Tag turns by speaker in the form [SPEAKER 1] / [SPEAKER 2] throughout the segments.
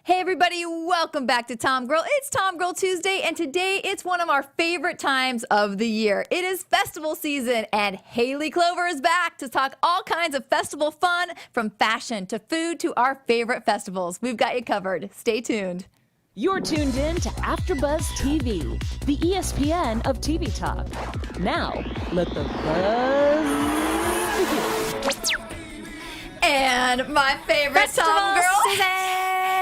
[SPEAKER 1] Hey everybody, welcome back to TomGirl. It's TomGirl Tuesday, and today it's one of our favorite times of the year. It is festival season, and Hayley Clover is back to talk all kinds of festival fun, from fashion to food to our favorite festivals. We've got you covered. Stay tuned.
[SPEAKER 2] You're tuned in to AfterBuzz TV, the ESPN of TV talk. Now, let the buzz begin.
[SPEAKER 1] And my favorite TomGirl,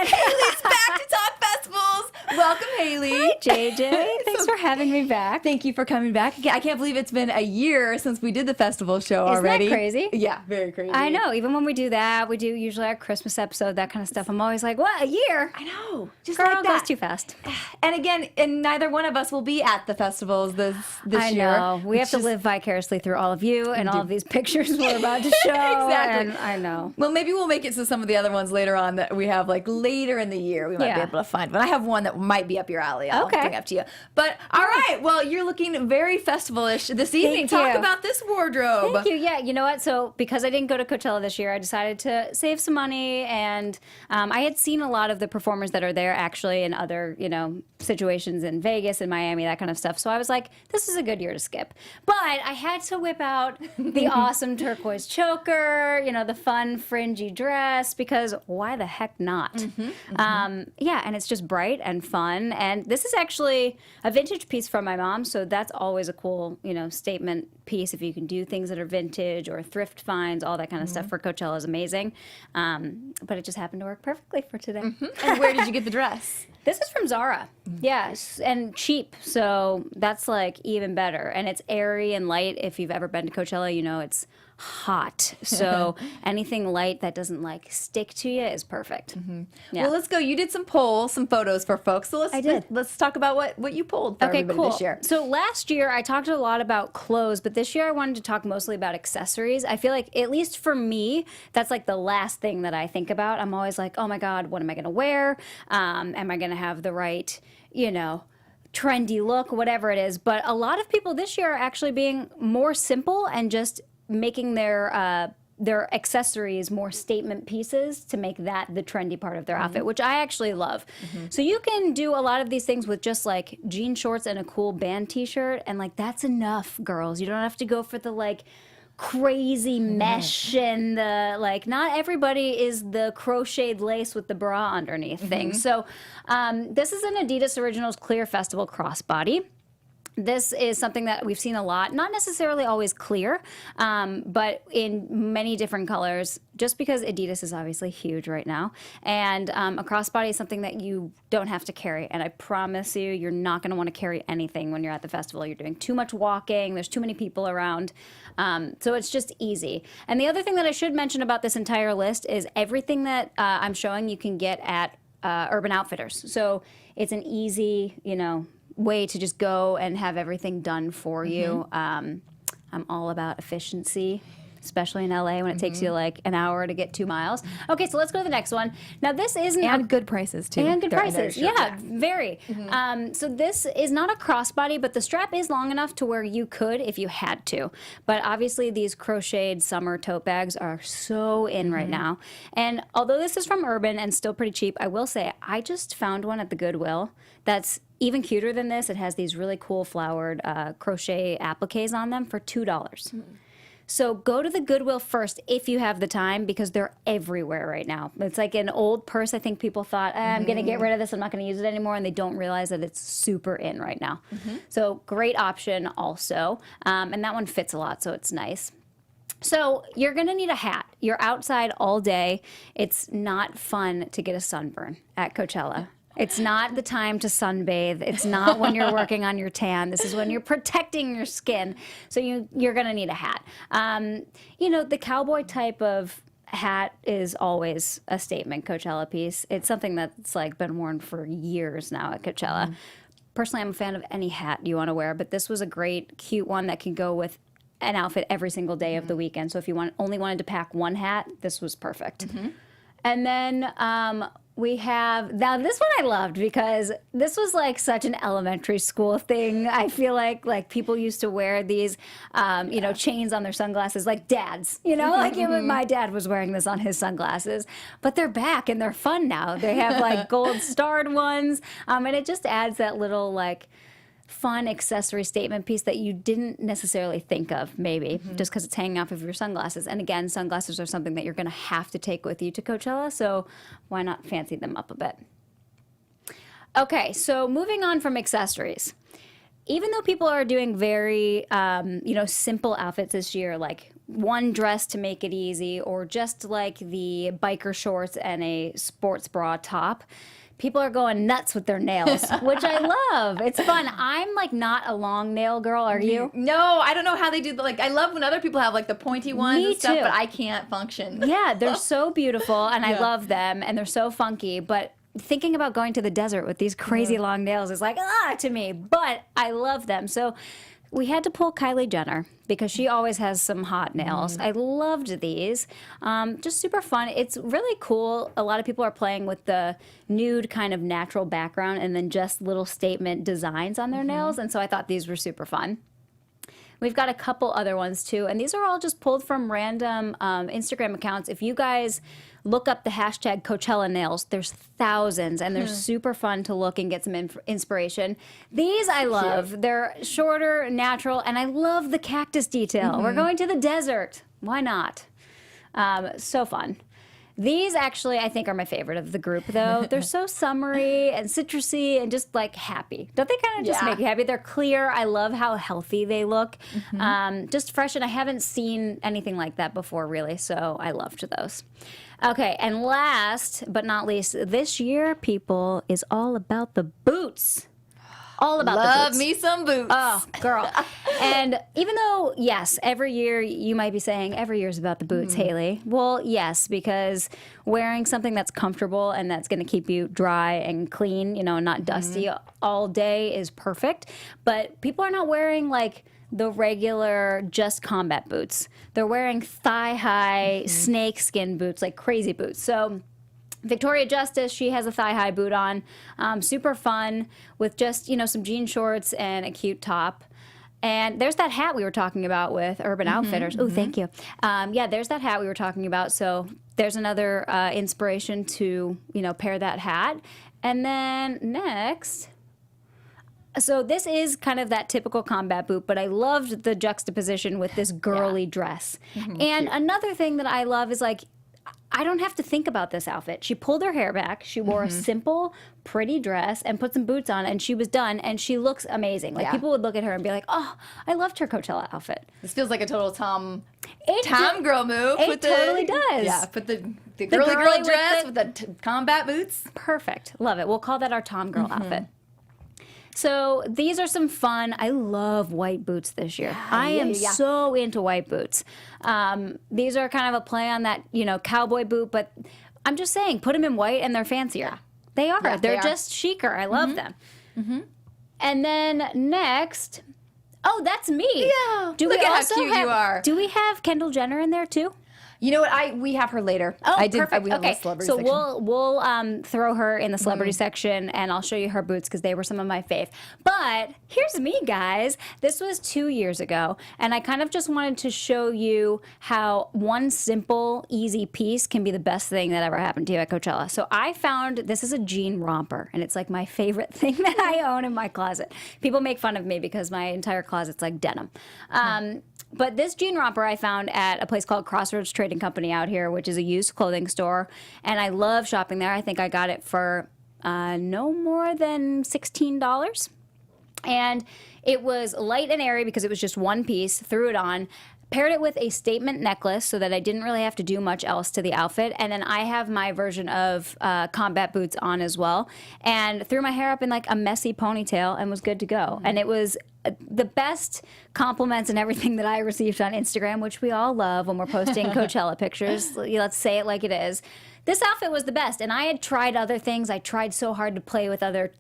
[SPEAKER 1] Hayley's back to talk festivals. Welcome, Hayley.
[SPEAKER 3] Hi, JJ. Thanks for having me back.
[SPEAKER 1] Thank you for coming back. I can't believe it's been a year since we did the festival show already.
[SPEAKER 3] Isn't that crazy?
[SPEAKER 1] Yeah, very crazy.
[SPEAKER 3] I know. Even when we do that, we do usually our Christmas episode, that kind of stuff. I'm always like, what, a year?
[SPEAKER 1] I know. Just
[SPEAKER 3] Girl,
[SPEAKER 1] like that.
[SPEAKER 3] goes too fast.
[SPEAKER 1] And again, neither one of us will be at the festivals this year.
[SPEAKER 3] I know. We have to live vicariously through all of you and all of these pictures we're about to show.
[SPEAKER 1] Exactly.
[SPEAKER 3] And I know.
[SPEAKER 1] Well, maybe we'll make it to some of the other ones later on that we have, like, later in the year. We might be able to find. But I have one that might be up your alley. I'll bring up to you. But, all right. Well, you're looking very festival-ish this evening. Talk about this wardrobe.
[SPEAKER 3] Thank you. Yeah, you know what? So because I didn't go to Coachella this year, I decided to save some money. And I had seen a lot of the performers that are there actually in other, situations in Vegas and Miami, that kind of stuff. So I was like, this is a good year to skip. But I had to whip out the awesome turquoise choker, the fun fringy dress, because why the heck not? Yeah, and it's just bright and fun. And this is actually a vintage piece from my mom, so that's always a cool, statement piece. If you can do things that are vintage or thrift finds, all that kind of stuff for Coachella is amazing. But it just happened to work perfectly for today.
[SPEAKER 1] And where did you get the dress?
[SPEAKER 3] This is from Zara. Yes, and cheap, so that's like even better. And it's airy and light. If you've ever been to Coachella, you know it's hot. So anything light that doesn't like stick to you is perfect. Yeah.
[SPEAKER 1] Well, let's go. You did some photos for folks. So let's talk about what you pulled for everybody this year.
[SPEAKER 3] So last year I talked a lot about clothes, but this year I wanted to talk mostly about accessories. I feel like, at least for me, that's like the last thing that I think about. I'm always like, oh my God, what am I going to wear? Am I going to have the right, trendy look, whatever it is. But a lot of people this year are actually being more simple and just making their accessories more statement pieces to make that the trendy part of their outfit, which I actually love. So you can do a lot of these things with just like jean shorts and a cool band t-shirt, and like that's enough, girls. You don't have to go for the like crazy mesh and the like. Not everybody is the crocheted lace with the bra underneath thing. So this is an Adidas Originals Clear Festival crossbody. This is something that we've seen a lot, not necessarily always clear, but in many different colors, just because Adidas is obviously huge right now. And a crossbody is something that you don't have to carry. And I promise you, you're not going to want to carry anything when you're at the festival. You're doing too much walking. There's too many people around. So it's just easy. And the other thing that I should mention about this entire list is everything that I'm showing you can get at Urban Outfitters. So it's an easy, way to just go and have everything done for you. I'm all about efficiency, especially in LA when it takes you like an hour to get 2 miles. Okay, so let's go to the next one. Now this isn't
[SPEAKER 1] good prices too.
[SPEAKER 3] And good prices, very. So this is not a crossbody, but the strap is long enough to where you could if you had to. But obviously these crocheted summer tote bags are so in right now. And although this is from Urban and still pretty cheap, I will say I just found one at the Goodwill that's even cuter than this. It has these really cool flowered crochet appliques on them for $2. So go to the Goodwill first if you have the time, because they're everywhere right now. It's like an old purse. I think people thought, I'm going to get rid of this. I'm not going to use it anymore. And they don't realize that it's super in right now. So great option also. And that one fits a lot, so it's nice. So you're going to need a hat. You're outside all day. It's not fun to get a sunburn at Coachella. It's not the time to sunbathe. It's not when you're working on your tan. This is when you're protecting your skin. So you're going to need a hat. The cowboy type of hat is always a statement Coachella piece. It's something that's like been worn for years now at Coachella. Personally, I'm a fan of any hat you want to wear, but this was a great, cute one that can go with an outfit every single day of the weekend. So if you only wanted to pack one hat, this was perfect. And then We have now this one I loved because this was like such an elementary school thing. I feel like people used to wear these, chains on their sunglasses, like dads. Like even my dad was wearing this on his sunglasses. But they're back and they're fun now. They have like gold starred ones, and it just adds that little like fun accessory statement piece that you didn't necessarily think of, maybe, just because it's hanging off of your sunglasses. And again, sunglasses are something that you're going to have to take with you to Coachella, so why not fancy them up a bit? Okay, so moving on from accessories. Even though people are doing very, simple outfits this year, like one dress to make it easy, or just like the biker shorts and a sports bra top, people are going nuts with their nails, which I love. It's fun. I'm like not a long nail girl. Are you?
[SPEAKER 1] No, I don't know how they do I love when other people have like the pointy ones
[SPEAKER 3] Me
[SPEAKER 1] and stuff,
[SPEAKER 3] too.
[SPEAKER 1] but I can't function.
[SPEAKER 3] Yeah, they're so beautiful and I
[SPEAKER 1] Yeah.
[SPEAKER 3] love them and they're so funky. But thinking about going to the desert with these crazy long nails is like, to me. But I love them. So we had to pull Kylie Jenner because she always has some hot nails. I loved these. Just super fun. It's really cool. A lot of people are playing with the nude kind of natural background and then just little statement designs on their nails. And so I thought these were super fun. We've got a couple other ones too. And these are all just pulled from random Instagram accounts. If you guys look up the hashtag Coachella nails, there's thousands and they're super fun to look and get some inspiration. These I love. They're shorter, natural, and I love the cactus detail. We're going to the desert. Why not? So fun. These actually, I think, are my favorite of the group, though. They're so summery and citrusy and just, like, happy. Don't they kind of just make you happy? They're clear. I love how healthy they look. Just fresh, and I haven't seen anything like that before, really, so I loved those. Okay, and last but not least, this year, people, is all about the boots. All about the boots.
[SPEAKER 1] Love me some boots.
[SPEAKER 3] Oh, girl. And even though, yes, every year you might be saying every year is about the boots, Hayley. Well, yes, because wearing something that's comfortable and that's going to keep you dry and clean, not dusty all day is perfect. But people are not wearing like the regular just combat boots. They're wearing thigh-high snakeskin boots, like crazy boots. So Victoria Justice, she has a thigh-high boot on, super fun with just, some jean shorts and a cute top. And there's that hat we were talking about with Urban Outfitters. Oh, thank you. There's that hat we were talking about. So there's another inspiration to, pair that hat. And then next, so this is kind of that typical combat boot, but I loved the juxtaposition with this girly dress. And another thing that I love is like, I don't have to think about this outfit. She pulled her hair back. She wore a simple, pretty dress and put some boots on, and she was done, and she looks amazing. Like, people would look at her and be like, oh, I loved her Coachella outfit.
[SPEAKER 1] This feels like a total TomGirl move.
[SPEAKER 3] It totally does.
[SPEAKER 1] Yeah, put the girly girl dress with the combat boots.
[SPEAKER 3] Perfect. Love it. We'll call that our TomGirl outfit. So these are some fun. I love white boots this year. I am so into white boots. These are kind of a play on that, cowboy boot, but I'm just saying, put them in white and they're fancier. Yeah. They are. Yeah, they're just chicer. I love them. And then next, that's me.
[SPEAKER 1] Yeah. Look at how cute you are.
[SPEAKER 3] Do we have Kendall Jenner in there too?
[SPEAKER 1] You know what? We have her later.
[SPEAKER 3] Oh,
[SPEAKER 1] I did.
[SPEAKER 3] Perfect.
[SPEAKER 1] We have
[SPEAKER 3] okay,
[SPEAKER 1] a celebrity
[SPEAKER 3] so
[SPEAKER 1] section.
[SPEAKER 3] we'll throw her in the celebrity section, and I'll show you her boots because they were some of my fave. But here's me, guys. This was 2 years ago, and I kind of just wanted to show you how one simple, easy piece can be the best thing that ever happened to you at Coachella. So I found this is a jean romper, and it's like my favorite thing that I own in my closet. People make fun of me because my entire closet's like denim. But this jean romper I found at a place called Crossroads Trading Company out here, which is a used clothing store. And I love shopping there. I think I got it for no more than $16. And it was light and airy because it was just one piece, threw it on, paired it with a statement necklace so that I didn't really have to do much else to the outfit. And then I have my version of combat boots on as well. And threw my hair up in like a messy ponytail and was good to go. And it was the best compliments and everything that I received on Instagram, which we all love when we're posting Coachella pictures. Let's say it like it is. This outfit was the best, and I had tried other things. I tried so hard to play with other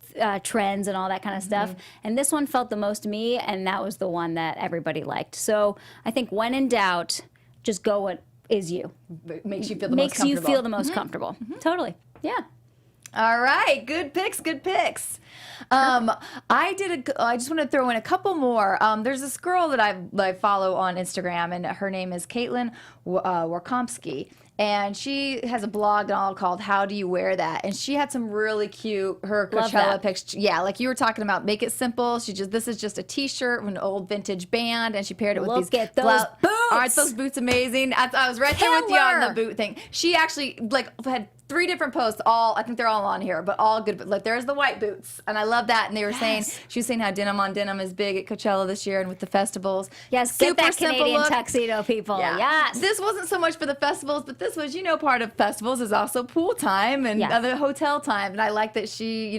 [SPEAKER 3] trends and all that kind of stuff, and this one felt the most me, and that was the one that everybody liked. So I think when in doubt, just go what is you.
[SPEAKER 1] Makes you feel the most comfortable.
[SPEAKER 3] Makes you feel the most comfortable. Totally. Yeah.
[SPEAKER 1] All right, good picks, good picks. I just want to throw in a couple more. There's this girl that I follow on Instagram, and her name is Caitlin Warkomsky. And she has a blog and all called "How Do You Wear That?" And she had some really cute Coachella pics. Yeah, like you were talking about, make it simple. This is just a T-shirt with an old vintage band, and she paired it with these.
[SPEAKER 3] Look at those boots.
[SPEAKER 1] Aren't those boots amazing? I was right there with you on the boot thing. She actually had 3 different posts. I think they're all on here, but all good. But like, there's the white boots, and I love that. And they were she was saying how denim on denim is big at Coachella this year and with the festivals.
[SPEAKER 3] Yes, get that Canadian tuxedo, people. Yeah. Yes.
[SPEAKER 1] This wasn't so much for the festivals, but this was, part of festivals is also pool time and other hotel time. And I like that she,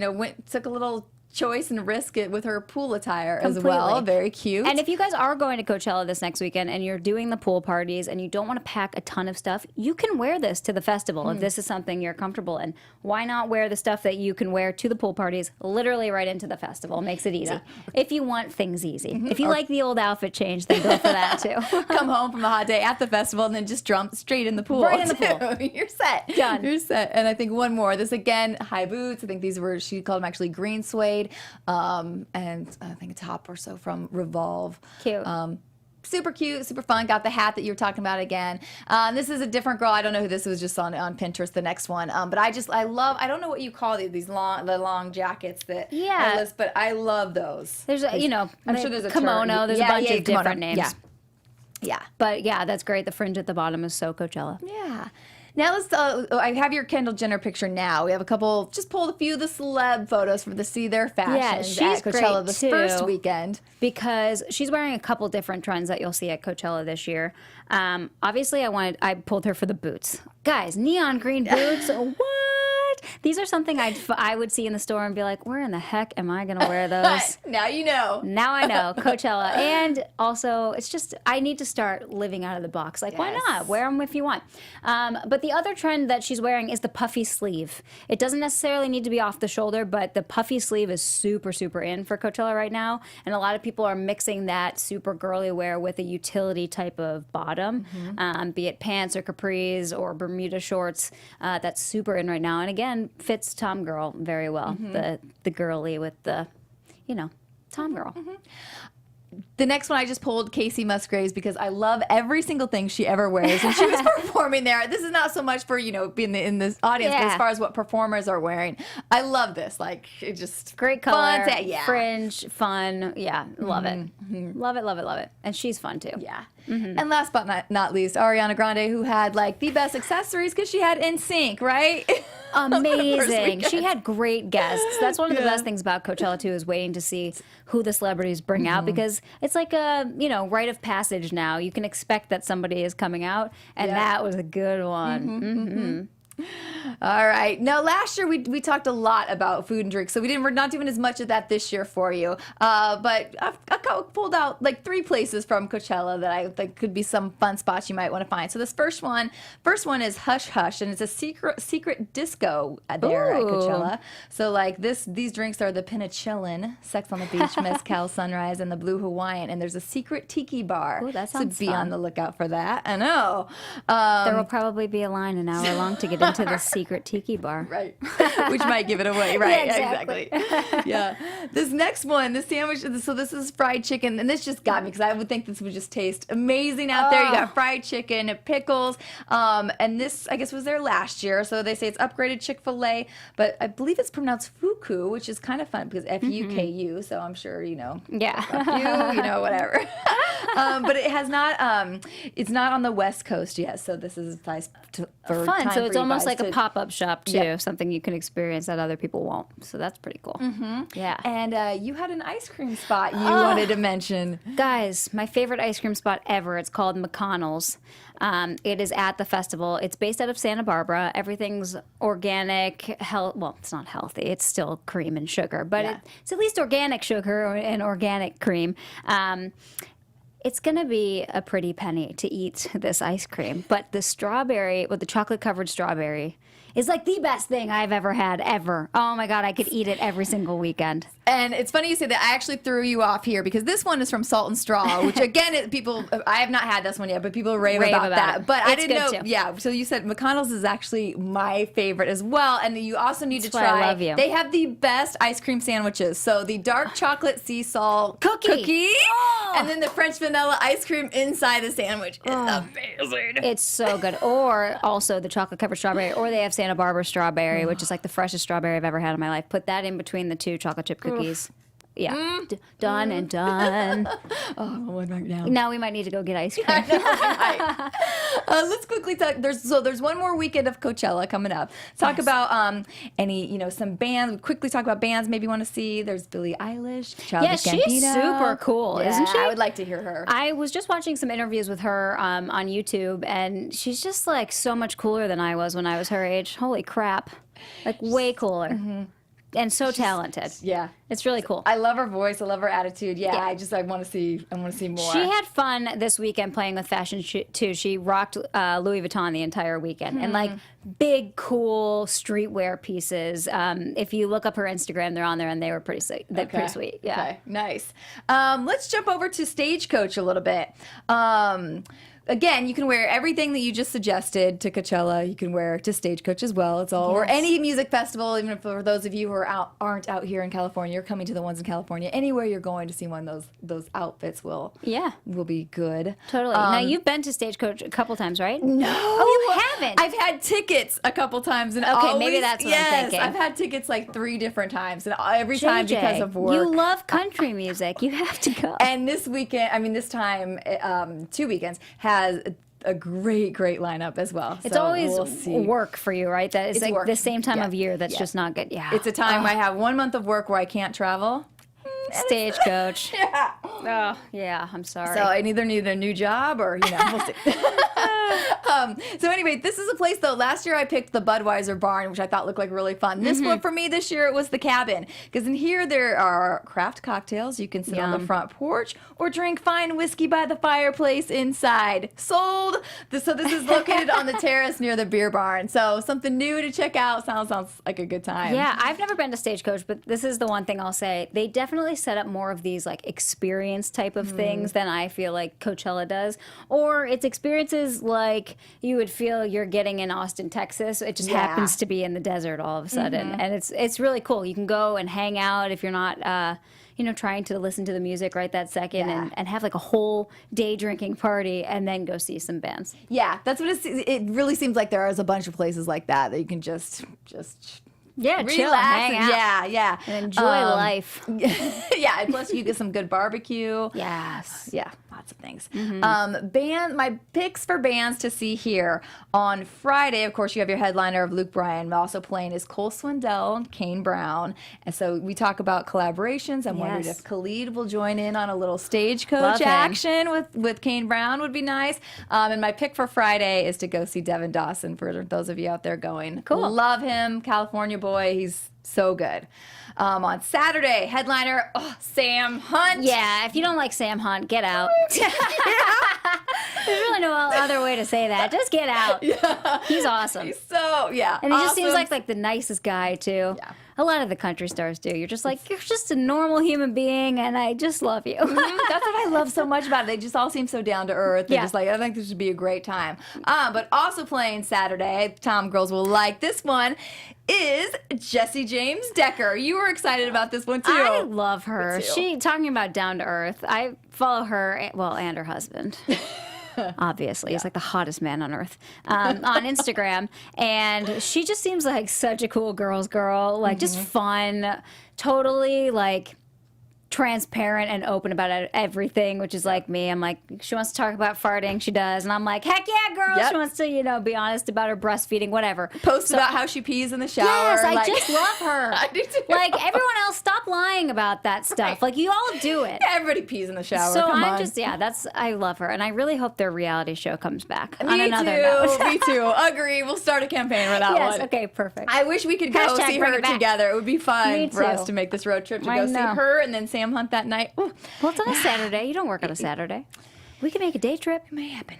[SPEAKER 1] took a little choice and risk it with her pool attire as well. Very cute.
[SPEAKER 3] And if you guys are going to Coachella this next weekend and you're doing the pool parties and you don't want to pack a ton of stuff, you can wear this to the festival if this is something you're comfortable in. Why not wear the stuff that you can wear to the pool parties literally right into the festival? Makes it easy. Yeah. If you want things easy. If you like the old outfit change, then go for that too.
[SPEAKER 1] Come home from a hot day at the festival and then just jump straight in the pool.
[SPEAKER 3] Right in the pool.
[SPEAKER 1] You're set.
[SPEAKER 3] Done.
[SPEAKER 1] You're set. And I think one more. This again, high boots. I think she called them actually green suede. And I think a top or so from Revolve.
[SPEAKER 3] Cute.
[SPEAKER 1] Super cute, super fun. Got the hat that you were talking about again. This is a different girl. I don't know who this was, just on Pinterest, the next one. But I don't know what you call the long jackets that I list, but I love those.
[SPEAKER 3] There's I'm sure there's a kimono.
[SPEAKER 1] Term.
[SPEAKER 3] There's a bunch of different names.
[SPEAKER 1] Yeah.
[SPEAKER 3] But yeah, that's great. The fringe at the bottom is so Coachella.
[SPEAKER 1] Yeah. Now let's. I have your Kendall Jenner picture now. We have a couple. Just pulled a few of the celeb photos to see their fashions at Coachella this first weekend.
[SPEAKER 3] Because she's wearing a couple different trends that you'll see at Coachella this year. Obviously, I pulled her for the boots. Guys, neon green boots. What? These are something I would see in the store and be like, where in the heck am I going to wear those?
[SPEAKER 1] Now you know.
[SPEAKER 3] Now I know. Coachella. And also, it's just, I need to start living out of the box. Like, why not? Wear them if you want. But the other trend that she's wearing is the puffy sleeve. It doesn't necessarily need to be off the shoulder, but the puffy sleeve is super, super in for Coachella right now. And a lot of people are mixing that super girly wear with a utility type of bottom, be it pants or capris or Bermuda shorts. That's super in right now. And again, fits TomGirl very well. The girly with the, TomGirl.
[SPEAKER 1] The next one I just pulled Kacey Musgraves because I love every single thing she ever wears. And she was performing there. This is not so much for, being in this audience, but as far as what performers are wearing. I love this. Like, it just...
[SPEAKER 3] Great color, fringe, fun. Yeah, love it. Love it, love it, love it. And she's fun, too.
[SPEAKER 1] Yeah. And last but not least, Ariana Grande, who had, the best accessories because she had NSYNC, right?
[SPEAKER 3] Amazing. She had great guests. That's one of the best things about Coachella, too, is waiting to see who the celebrities bring out, because it's like a, rite of passage now. You can expect that somebody is coming out, and that was a good one.
[SPEAKER 1] All right. Now, last year we talked a lot about food and drink, so we're not doing as much of that this year for you. But I've pulled out 3 places from Coachella that I think could be some fun spots you might want to find. So this first one is Hush Hush, and it's a secret disco there at Coachella. So these drinks are the Penicillin, Sex on the Beach, Mezcal Sunrise, and the Blue Hawaiian. And there's a secret tiki bar.
[SPEAKER 3] Ooh, that sounds
[SPEAKER 1] so be
[SPEAKER 3] fun.
[SPEAKER 1] on the lookout for that. I know.
[SPEAKER 3] There will probably be a line an hour long to get into the secret tiki bar.
[SPEAKER 1] Right. Which might give it away. Right. Exactly. Yeah. This next one, the sandwich, so this is fried chicken, and this just got me because I would think this would just taste amazing out there. You got fried chicken, pickles, and this, I guess, was there last year. So they say it's upgraded Chick-fil-A, but I believe it's pronounced fuku, which is kind of fun because F-U-K-U, so I'm sure,
[SPEAKER 3] Yeah.
[SPEAKER 1] fuck you, whatever. But it has not, it's not on the West Coast yet, so this is nice for
[SPEAKER 3] fun.
[SPEAKER 1] time
[SPEAKER 3] So it's
[SPEAKER 1] for you
[SPEAKER 3] almost
[SPEAKER 1] guys
[SPEAKER 3] like a pop-up shop too,
[SPEAKER 1] Yep.
[SPEAKER 3] something you can experience that other people won't. So that's pretty cool. Yeah.
[SPEAKER 1] And you had an ice cream spot you wanted to mention.
[SPEAKER 3] Guys, my favorite ice cream spot ever. It's called McConnell's. It is at the festival. It's based out of Santa Barbara. Everything's organic. Well, it's not healthy. It's still cream and sugar, but it's at least organic sugar and organic cream. It's going to be a pretty penny to eat this ice cream, but the strawberry, with the chocolate-covered strawberry, is the best thing I've ever had, ever. Oh, my God, I could eat it every single weekend.
[SPEAKER 1] And it's funny you say that. I actually threw you off here because this one is from Salt and Straw, which again, I have not had this one yet, but people rave about that.
[SPEAKER 3] it.
[SPEAKER 1] But I
[SPEAKER 3] It's
[SPEAKER 1] didn't know.
[SPEAKER 3] good too.
[SPEAKER 1] Yeah. So you said McConnell's is actually my favorite as well. And you also need to
[SPEAKER 3] That's why
[SPEAKER 1] try.
[SPEAKER 3] I love you.
[SPEAKER 1] They have the best ice cream sandwiches. So the dark chocolate sea salt
[SPEAKER 3] Cookie. Oh.
[SPEAKER 1] and then the French vanilla ice cream inside the sandwich. It's amazing.
[SPEAKER 3] It's so good. Or also the chocolate covered strawberry, or they have Santa Barbara strawberry, which is like the freshest strawberry I've ever had in my life. Put that in between the two chocolate chip cookies. Yeah. Done and done.
[SPEAKER 1] Oh, one right now.
[SPEAKER 3] Now we might need to go get ice cream.
[SPEAKER 1] Let's quickly talk. There's one more weekend of Coachella coming up. Talk about some bands. Quickly talk about bands maybe you want to see. There's Billie Eilish.
[SPEAKER 3] Yeah, she's super cool, isn't she?
[SPEAKER 1] I would like to hear her.
[SPEAKER 3] I was just watching some interviews with her on YouTube, and she's just like so much cooler than I was when I was her age. Holy crap. Like way cooler. And so talented.
[SPEAKER 1] Yeah.
[SPEAKER 3] It's really cool.
[SPEAKER 1] I love her voice. I love her attitude. Yeah. I want to see more.
[SPEAKER 3] She had fun this weekend playing with fashion too. She rocked Louis Vuitton the entire weekend and like big, cool streetwear pieces. If you look up her Instagram, they're on there and they were pretty sweet. They're pretty sweet. Yeah.
[SPEAKER 1] Okay. Nice. Let's jump over to Stagecoach a little bit. Again, you can wear everything that you just suggested to Coachella. You can wear to Stagecoach as well. It's all, or any music festival, even if for those of you who aren't out here in California, you're coming to the ones in California. Anywhere you're going to see one of those outfits will be good.
[SPEAKER 3] Totally. Now you've been to Stagecoach a couple times, right?
[SPEAKER 1] No.
[SPEAKER 3] Oh, you haven't?
[SPEAKER 1] I've had tickets a couple times. And
[SPEAKER 3] maybe that's what I'm thinking.
[SPEAKER 1] I've had tickets like 3 different times. And every time because of work.
[SPEAKER 3] You love country music. You have to go.
[SPEAKER 1] And this weekend, this time, 2 weekends, has a great lineup as well.
[SPEAKER 3] It's
[SPEAKER 1] So
[SPEAKER 3] always
[SPEAKER 1] we'll see.
[SPEAKER 3] work for you, right? That it's like
[SPEAKER 1] work.
[SPEAKER 3] the same time of year that's just not good. Yeah.
[SPEAKER 1] It's a time I have 1 month of work where I can't travel.
[SPEAKER 3] Stagecoach.
[SPEAKER 1] Yeah.
[SPEAKER 3] Oh, yeah. I'm sorry.
[SPEAKER 1] So I either need a new job or, we'll see. So anyway, this is a place, though. Last year I picked the Budweiser Barn, which I thought looked like really fun. This one for me this year, it was the Cabin. Because in here there are craft cocktails. You can sit on the front porch or drink fine whiskey by the fireplace inside. Sold. So this is located on the terrace near the beer barn. So something new to check out. Sounds like a good time.
[SPEAKER 3] Yeah, I've never been to Stagecoach, but this is the one thing I'll say. They definitely set up more of these like experience type of things than I feel like Coachella does. Or it's experiences like you would feel you're getting in Austin, Texas. It just happens to be in the desert all of a sudden. And it's really cool. You can go and hang out if you're not trying to listen to the music right that second and have like a whole day drinking party and then go see some bands.
[SPEAKER 1] Yeah, that's what it really seems like. There is a bunch of places like that you can just
[SPEAKER 3] chill,
[SPEAKER 1] relax,
[SPEAKER 3] hang out.
[SPEAKER 1] yeah,
[SPEAKER 3] And enjoy life.
[SPEAKER 1] Yeah, and plus you get some good barbecue.
[SPEAKER 3] Yes.
[SPEAKER 1] Yeah, lots of things. My picks for bands to see here on Friday. Of course, you have your headliner of Luke Bryan. Also playing is Cole Swindell and Kane Brown. And so we talk about collaborations. I'm wondering if Khalid will join in on a little Stagecoach action with Kane Brown would be nice. And my pick for Friday is to go see Devin Dawson for those of you out there going.
[SPEAKER 3] Cool.
[SPEAKER 1] Love him, California boy. He's so good. On Saturday, headliner, Sam Hunt.
[SPEAKER 3] Yeah, if you don't like Sam Hunt, get out. There's really no other way to say that. Just get out. Yeah. He's awesome.
[SPEAKER 1] So, yeah.
[SPEAKER 3] And he just seems like the nicest guy, too. Yeah. A lot of the country stars do. You're just like, you're just a normal human being, and I just love you.
[SPEAKER 1] That's what I love so much about it. They just all seem so down to earth. They're just like, I think this would be a great time. But also playing Saturday, TomGirls will like this one, is Jessie James Decker. You were excited about this one, too.
[SPEAKER 3] I love her. She, talking about down to earth, I follow her, and her husband. Obviously, he's like the hottest man on earth on Instagram, and she just seems like such a cool girl's girl, like just fun, totally like transparent and open about everything, which is like me. I'm like, she wants to talk about farting, she does, and I'm like, heck yeah, girl. She wants to, be honest about her breastfeeding, whatever.
[SPEAKER 1] Post about how she pees in the shower.
[SPEAKER 3] Yes, I just love her.
[SPEAKER 1] I do too.
[SPEAKER 3] Like everyone else, stop lying about that stuff.
[SPEAKER 1] Right.
[SPEAKER 3] Like you all do it.
[SPEAKER 1] Yeah, everybody pees in the shower.
[SPEAKER 3] So
[SPEAKER 1] Come on.
[SPEAKER 3] I love her, and I really hope their reality show comes back.
[SPEAKER 1] Me too. Agree. We'll start a campaign for that one.
[SPEAKER 3] Yes. Okay. Perfect.
[SPEAKER 1] I wish we could go see her together. It would be fun for us to make this road trip to go see her and then Sam Hunt that night. Ooh.
[SPEAKER 3] Well, it's on a Saturday. You don't work on a Saturday. We can make a day trip.
[SPEAKER 1] It may happen.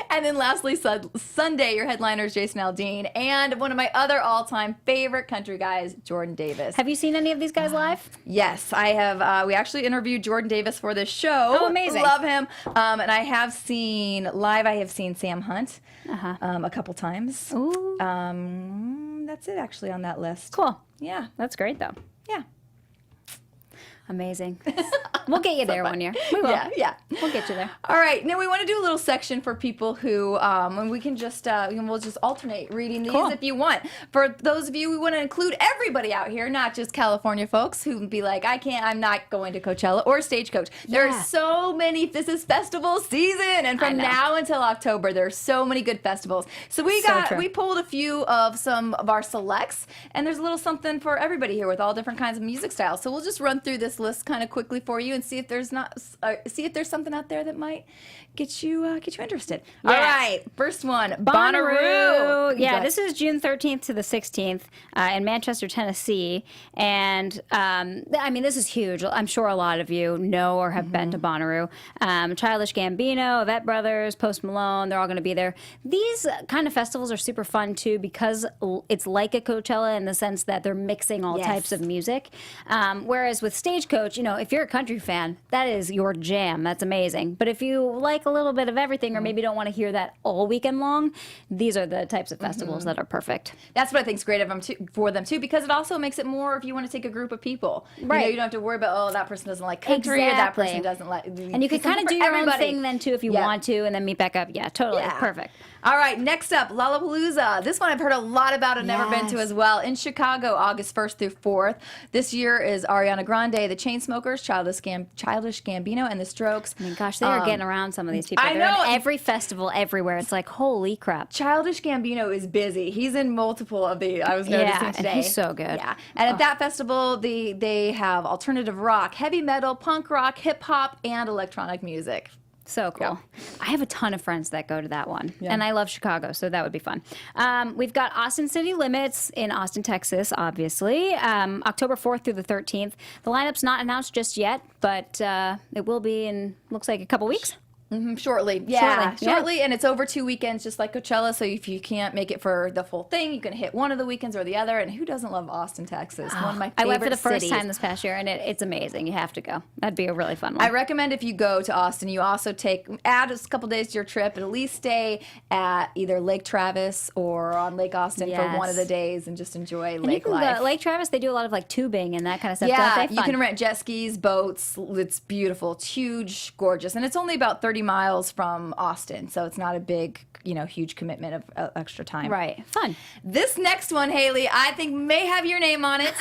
[SPEAKER 1] And then lastly, Sunday, your headliner is Jason Aldean, and one of my other all-time favorite country guys, Jordan Davis.
[SPEAKER 3] Have you seen any of these guys live?
[SPEAKER 1] Yes, I have. We actually interviewed Jordan Davis for this show.
[SPEAKER 3] Oh, amazing.
[SPEAKER 1] Love him. And I have seen live, I have seen Sam Hunt a couple times.
[SPEAKER 3] Ooh.
[SPEAKER 1] That's it, actually, on that list.
[SPEAKER 3] Cool.
[SPEAKER 1] Yeah.
[SPEAKER 3] That's great, though.
[SPEAKER 1] Yeah.
[SPEAKER 3] Amazing. We'll get you there one year. We will.
[SPEAKER 1] Yeah.
[SPEAKER 3] We'll get you there.
[SPEAKER 1] All right. Now we want to do a little section for people who, and we can just, we'll just alternate reading these
[SPEAKER 3] Cool.
[SPEAKER 1] if you want. For those of you, we want to include everybody out here, not just California folks who would be like, I'm not going to Coachella or Stagecoach. There
[SPEAKER 3] Yeah.
[SPEAKER 1] are so many. This is festival season, and from now until October, there are so many good festivals. So we pulled a few of some of our selects, and there's a little something for everybody here with all different kinds of music styles. So we'll just run through this list kind of quickly for you and see if there's something out there that might get you interested.
[SPEAKER 3] Yes.
[SPEAKER 1] All right, first one,
[SPEAKER 3] Bonnaroo.
[SPEAKER 1] Bonnaroo.
[SPEAKER 3] Yeah, this is June 13th to the 16th in Manchester, Tennessee. And I mean, this is huge. I'm sure a lot of you know or have been to Bonnaroo. Childish Gambino, Yvette Brothers, Post Malone, they're all going to be there. These kind of festivals are super fun too because it's like a Coachella in the sense that they're mixing all types of music. Whereas with Stagecoach, if you're a country fan, that is your jam. That's amazing. But if you like a little bit of everything or maybe don't want to hear that all weekend long, these are the types of festivals that are perfect.
[SPEAKER 1] That's what I think is great for them too, because it also makes it more if you want to take a group of people.
[SPEAKER 3] Right.
[SPEAKER 1] You don't have to worry about, that person doesn't like country or that person doesn't like.
[SPEAKER 3] And you can kind of do your own thing then too if you want to, and then meet back up. Yeah, totally.
[SPEAKER 1] Yeah.
[SPEAKER 3] Perfect.
[SPEAKER 1] All right, next up, Lollapalooza. This one I've heard a lot about and never been to as well. In Chicago, August 1st through 4th. This year is Ariana Grande, the Chainsmokers, Childish Gambino, and the Strokes.
[SPEAKER 3] I mean, gosh, they are getting around some of these people. They're
[SPEAKER 1] know.
[SPEAKER 3] in every festival everywhere. It's like, holy crap.
[SPEAKER 1] Childish Gambino is busy. He's in multiple of the, I was noticing today.
[SPEAKER 3] And he's so good.
[SPEAKER 1] Yeah. And at that festival, they have alternative rock, heavy metal, punk rock, hip hop, and electronic music.
[SPEAKER 3] So cool.
[SPEAKER 1] Yeah.
[SPEAKER 3] I have a ton of friends that go to that one. And I love Chicago, so that would be fun. We've got Austin City Limits in Austin, Texas, obviously. October 4th through the 13th. The lineup's not announced just yet, but it will be in, looks like, a couple weeks.
[SPEAKER 1] Shortly. Shortly. And it's over 2 weekends, just like Coachella. So if you can't make it for the full thing, you can hit one of the weekends or the other. And who doesn't love Austin, Texas? One of my favorite
[SPEAKER 3] I went for the first
[SPEAKER 1] cities.
[SPEAKER 3] time this past year, and it's amazing. You have to go. That'd be a really fun one.
[SPEAKER 1] I recommend if you go to Austin, you also add a couple days to your trip, and at least stay at either Lake Travis or on Lake Austin for one of the days and just enjoy lake life.
[SPEAKER 3] Lake Travis, they do a lot of like tubing and that kind of stuff.
[SPEAKER 1] Yeah,
[SPEAKER 3] don't they?
[SPEAKER 1] you
[SPEAKER 3] Fun.
[SPEAKER 1] can rent jet skis, boats. It's beautiful. It's huge, gorgeous. And it's only about 30 miles from Austin, so it's not a big, huge commitment of extra time.
[SPEAKER 3] Right. Fun.
[SPEAKER 1] This next one, Hayley, I think may have your name on it.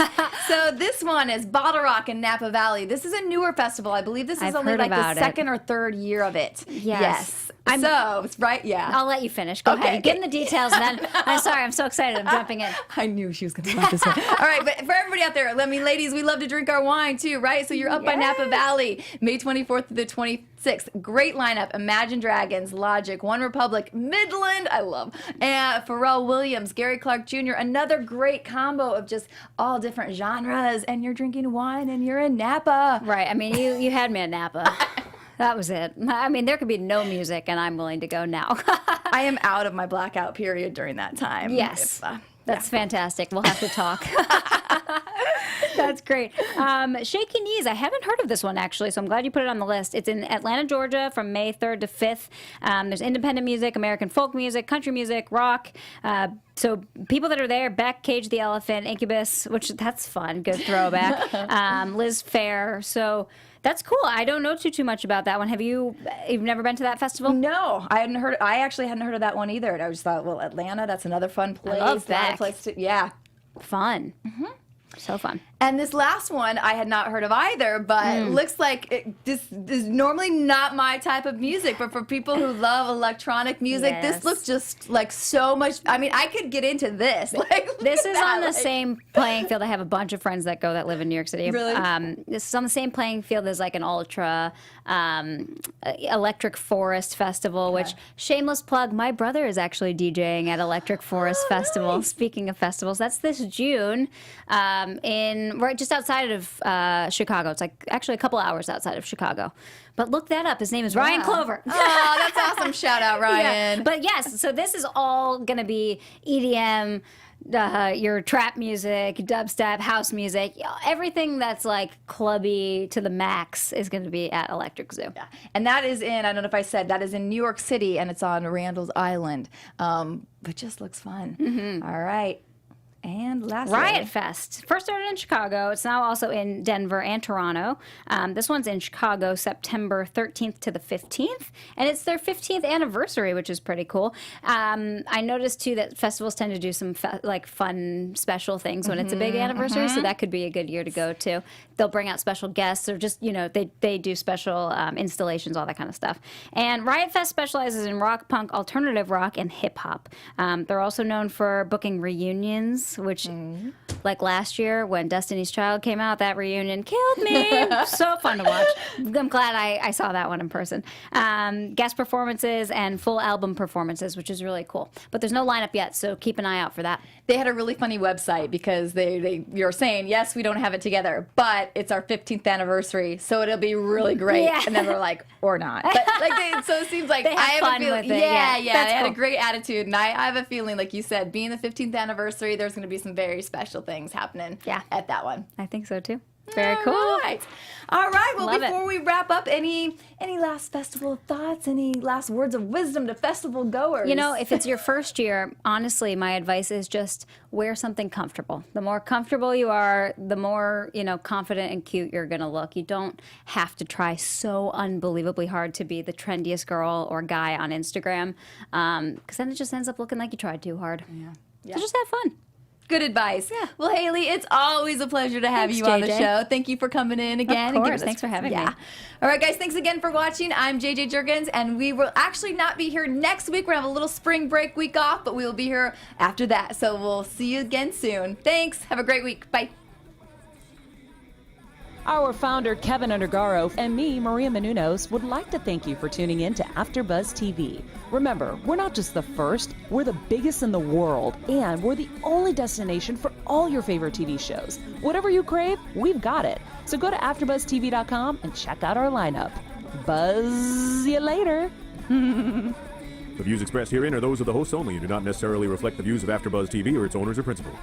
[SPEAKER 1] So this one is Bottle Rock in Napa Valley. This is a newer festival. I believe this is
[SPEAKER 3] I've
[SPEAKER 1] only
[SPEAKER 3] heard
[SPEAKER 1] like the
[SPEAKER 3] about it.
[SPEAKER 1] second or third year of it.
[SPEAKER 3] Yes.
[SPEAKER 1] Yeah.
[SPEAKER 3] I'll let you finish. Go ahead. Give them the details, and then I'm sorry. I'm so excited. I'm jumping in.
[SPEAKER 1] I knew she was going to love this one. All right, but for everybody out there, ladies, we love to drink our wine too, right? So you're up by Napa Valley, May 24th to the 26th. Great lineup: Imagine Dragons, Logic, One Republic, Midland, I love, and Pharrell Williams, Gary Clark Jr. Another great combo of just all different genres, and you're drinking wine and you're in Napa.
[SPEAKER 3] Right. I mean, you had me at Napa. That was it. I mean, there could be no music, and I'm willing to go now.
[SPEAKER 1] I am out of my blackout period during that time.
[SPEAKER 3] Yes. That's fantastic. We'll have to talk. That's great. Shaky Knees. I haven't heard of this one, actually, so I'm glad you put it on the list. It's in Atlanta, Georgia, from May 3rd to 5th. There's independent music, American folk music, country music, rock. So people that are there, Beck, Cage the Elephant, Incubus, which that's fun, good throwback. Liz Phair. So that's cool. I don't know too much about that one. You've never been to that festival?
[SPEAKER 1] No, I actually hadn't heard of that one either. And I just thought, well, Atlanta, that's another fun place.
[SPEAKER 3] I love Beck.
[SPEAKER 1] Yeah.
[SPEAKER 3] Fun. So fun.
[SPEAKER 1] And this last one I had not heard of either, but looks like this is normally not my type of music. But for people who love electronic music, this looks just like so much. I mean, I could get into this. Like
[SPEAKER 3] this is on the same playing field. I have a bunch of friends that go that live in New York City.
[SPEAKER 1] Really?
[SPEAKER 3] This is on the same playing field as like an ultra Electric Forest Festival, which shameless plug. My brother is actually DJing at Electric Forest Festival.
[SPEAKER 1] Nice.
[SPEAKER 3] Speaking of festivals, that's this June. in right just outside of Chicago. It's like actually a couple hours outside of Chicago. But look that up. His name is Ryan Clover.
[SPEAKER 1] Oh, that's awesome. Shout out, Ryan.
[SPEAKER 3] Yeah. But yes, so this is all going to be EDM, your trap music, dubstep, house music, everything that's like clubby to the max is going to be at Electric Zoo.
[SPEAKER 1] Yeah. And that is in, I don't know if I said, that is in New York City, and it's on Randall's Island. But just looks fun.
[SPEAKER 3] Mm-hmm.
[SPEAKER 1] All right. And lastly,
[SPEAKER 3] Riot Fest. First started in Chicago. It's now also in Denver and Toronto. This one's in Chicago, September 13th to the 15th. And it's their 15th anniversary, which is pretty cool. I noticed, too, that festivals tend to do some fun, special things when it's a big anniversary. So that could be a good year to go to. They'll bring out special guests or just, they do special installations, all that kind of stuff. And Riot Fest specializes in rock, punk, alternative rock, and hip hop. They're also known for booking reunions, which, like last year when Destiny's Child came out, that reunion killed me. So fun to watch. I'm glad I saw that one in person. Guest performances and full album performances, which is really cool. But there's no lineup yet, so keep an eye out for that.
[SPEAKER 1] They had a really funny website because you're saying, yes, we don't have it together, but it's our 15th anniversary, so it'll be really great.
[SPEAKER 3] Yeah.
[SPEAKER 1] And then we're like, or not. But so it seems like
[SPEAKER 3] They have
[SPEAKER 1] I have
[SPEAKER 3] fun
[SPEAKER 1] a feeling,
[SPEAKER 3] with it.
[SPEAKER 1] yeah,
[SPEAKER 3] Yeah,
[SPEAKER 1] they
[SPEAKER 3] that's
[SPEAKER 1] had a
[SPEAKER 3] cool.
[SPEAKER 1] great attitude, and I have a feeling, like you said, being the 15th anniversary, there's going to be some very special things happening at that one.
[SPEAKER 3] I think so, too. Very cool.
[SPEAKER 1] All right. Well,
[SPEAKER 3] Love
[SPEAKER 1] before we wrap up, any last festival thoughts? Any last words of wisdom to festival goers?
[SPEAKER 3] If it's your first year, honestly, my advice is just wear something comfortable. The more comfortable you are, the more, confident and cute you're going to look. You don't have to try so unbelievably hard to be the trendiest girl or guy on Instagram, because then it just ends up looking like you tried too hard. Yeah. So just have fun.
[SPEAKER 1] Good advice. Yeah. Well, Hayley, it's always a pleasure to have
[SPEAKER 3] Thanks,
[SPEAKER 1] you on the
[SPEAKER 3] JJ.
[SPEAKER 1] show. Thank you for coming in again.
[SPEAKER 3] Of course.
[SPEAKER 1] And giving us,
[SPEAKER 3] Thanks for having me.
[SPEAKER 1] All right, guys. Thanks again for watching. I'm JJ Jurgens, and we will actually not be here next week. We're going to have a little spring break week off, but we will be here after that. So we'll see you again soon. Thanks. Have a great week. Bye.
[SPEAKER 2] Our founder, Kevin Undergaro, and me, Maria Menounos, would like to thank you for tuning in to AfterBuzz TV. Remember, we're not just the first, we're the biggest in the world, and we're the only destination for all your favorite TV shows. Whatever you crave, we've got it. So go to AfterBuzzTV.com and check out our lineup. Buzz you later.
[SPEAKER 4] The views expressed herein are those of the hosts only and do not necessarily reflect the views of AfterBuzz TV or its owners or principals.